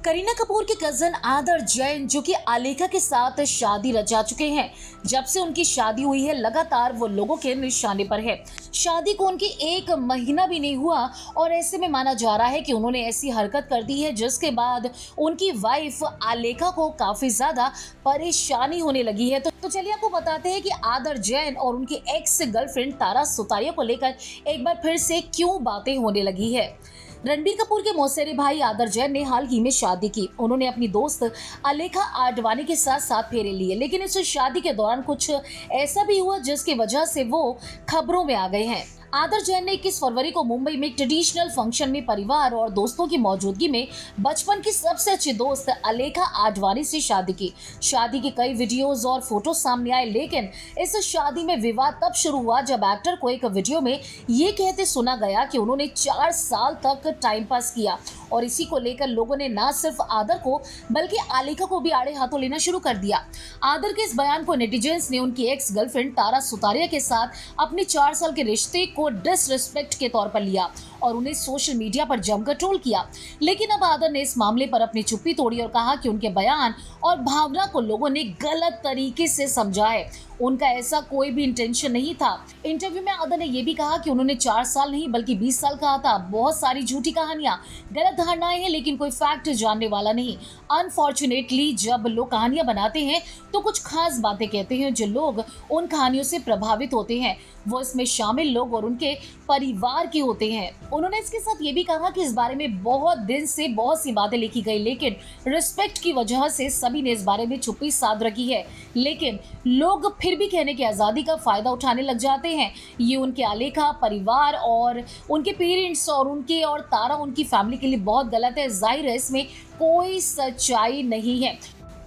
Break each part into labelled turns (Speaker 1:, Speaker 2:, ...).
Speaker 1: करीना कपूर के कजन आदर जैन जो कि आलेखा के साथ शादी रचा चुके हैं। जब से उनकी शादी हुई है लगातार वो लोगों के निशाने पर है। शादी को उनकी 1 महीना भी नहीं हुआ और ऐसे में माना जा रहा है कि उन्होंने ऐसी हरकत कर दी है जिसके बाद उनकी वाइफ आलेखा को काफी ज्यादा परेशानी होने लगी है। तो चलिए आपको बताते हैं कि आदर जैन और उनकी एक्स गर्लफ्रेंड तारा सुतारिया को लेकर एक बार फिर से क्यों बातें होने लगी है। रणबीर कपूर के मौसेरे भाई आदर जैन ने हाल ही में शादी की। उन्होंने अपनी दोस्त आलेखा आडवाणी के साथ 7 फेरे लिए, लेकिन इस शादी के दौरान कुछ ऐसा भी हुआ जिसकी वजह से वो खबरों में आ गए हैं। आदर जैन ने 21 फरवरी को मुंबई में एक ट्रेडिशनल फंक्शन में परिवार और दोस्तों की मौजूदगी में बचपन की सबसे अच्छी दोस्त आलेखा आडवाणी से शादी की। शादी के कई वीडियोस और फोटो सामने आए, लेकिन इस शादी में विवाद तब शुरू हुआ जब एक्टर को एक वीडियो में ये कहते सुना गया कि उन्होंने 4 साल तक टाइम पास किया और इसी को लेकर लोगों ने न सिर्फ आदर को बल्कि आलेखा को भी आड़े हाथों लेना शुरू कर दिया। आदर के इस बयान को नेटिजन्स ने उनकी एक्स गर्लफ्रेंड तारा सुतारिया के साथ अपने 4 साल के रिश्ते को डिसरिस्पेक्ट के तौर पर लिया और उन्हें सोशल मीडिया पर जमकर ट्रोल किया। लेकिन अब आदर ने इस मामले पर अपनी चुप्पी तोड़ी और कहा कि उनके बयान और भावना को लोगों ने गलत तरीके से समझा है। उनका ऐसा कोई भी इंटेंशन नहीं था। इंटरव्यू में आदर ने यह भी कहा कि उन्होंने 4 साल नहीं बल्कि 20 साल कहा था। बहुत सारी झूठी कहानियां, गलत धारणाएं हैं, लेकिन कोई फैक्ट जानने वाला नहीं। अनफॉर्चुनेटली जब लोग कहानियां बनाते हैं तो कुछ खास बातें कहते हैं। जो लोग उन कहानियों से प्रभावित होते हैं वो इसमें शामिल लोग और उनके परिवार के होते हैं। उन्होंने इसके साथ ये भी कहा कि इस बारे में बहुत दिन से बहुत सी बातें लिखी गई, लेकिन रिस्पेक्ट की वजह से सभी ने इस बारे में चुप्पी साध रखी है। लेकिन लोग फिर भी कहने की आज़ादी का फायदा उठाने लग जाते हैं। ये उनके आलेखा परिवार और उनके पेरेंट्स और उनके और तारा उनकी फैमिली के लिए बहुत गलत है। जाहिर है इसमें कोई सच्चाई नहीं है।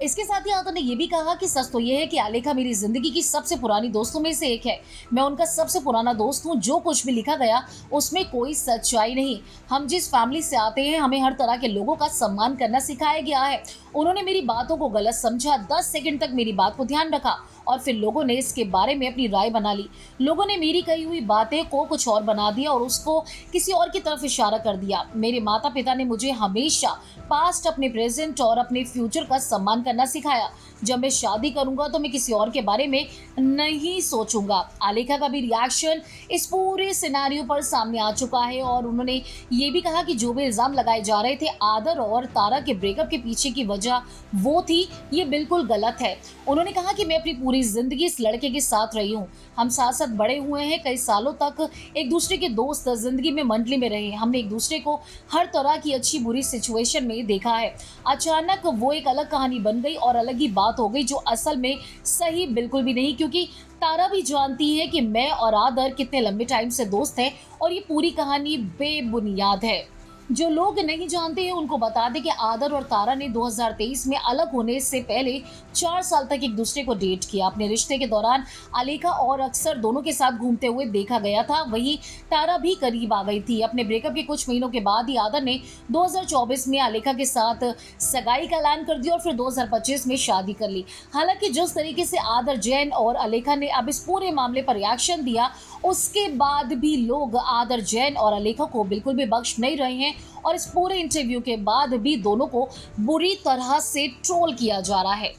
Speaker 1: इसके साथ ही आदर ने यह भी कहा कि सच तो यह है कि आलेखा मेरी जिंदगी की सबसे पुरानी दोस्तों में से एक है। मैं उनका सबसे पुराना दोस्त हूँ। जो कुछ भी लिखा गया उसमें कोई सच्चाई नहीं। हम जिस फैमिली से आते हैं हमें हर तरह के लोगों का सम्मान करना सिखाया गया है। उन्होंने मेरी बातों को गलत समझा, 10 सेकंड तक मेरी बात को ध्यान रखा और फिर लोगों ने इसके बारे में अपनी राय बना ली। लोगों ने मेरी कही हुई बातें को कुछ और बना दिया और उसको किसी और की तरफ इशारा कर दिया। मेरे माता पिता ने मुझे हमेशा पास्ट, अपने प्रेजेंट और अपने फ्यूचर का सम्मान करना सिखाया। जब मैं शादी करूंगा तो मैं किसी और के बारे में नहीं सोचूंगा। आलेखा का भी रिएक्शन इस पूरे सिनेरियो पर सामने आ चुका है और उन्होंने ये भी कहा कि जो भी इल्जाम लगाए जा रहे थे आदर और तारा के ब्रेकअप के पीछे की वजह वो थी, ये बिल्कुल गलत है। उन्होंने कहा कि मैं अपनी पूरी जिंदगी इस लड़के के साथ रही हूँ। हम साथ साथ बड़े हुए हैं, कई सालों तक एक दूसरे के दोस्त, जिंदगी में मंडली में रहे। हमने एक दूसरे को हर तरह की अच्छी बुरी सिचुएशन में देखा है। अचानक वो एक अलग कहानी बन गई और अलग ही बात हो गई जो असल में सही बिल्कुल भी नहीं, क्योंकि तारा भी जानती है कि मैं और आदर कितने लंबे टाइम से दोस्त हैं और ये पूरी कहानी बेबुनियाद है। जो लोग नहीं जानते हैं उनको बता दें कि आदर और तारा ने 2023 में अलग होने से पहले 4 साल तक एक दूसरे को डेट किया। अपने रिश्ते के दौरान आलेखा और अक्सर दोनों के साथ घूमते हुए देखा गया था। वहीं तारा भी करीब आ गई थी। अपने ब्रेकअप के कुछ महीनों के बाद ही आदर ने 2024 में आलेखा के साथ सगाई का ऐलान कर दिया और फिर 2025 में शादी कर ली। हालांकि जिस तरीके से आदर जैन और आलेखा ने अब इस पूरे मामले पर रिएक्शन दिया, उसके बाद भी लोग आदर जैन और आलेखा को बिल्कुल भी बख्श नहीं रहे हैं और इस पूरे इंटरव्यू के बाद भी दोनों को बुरी तरह से ट्रोल किया जा रहा है।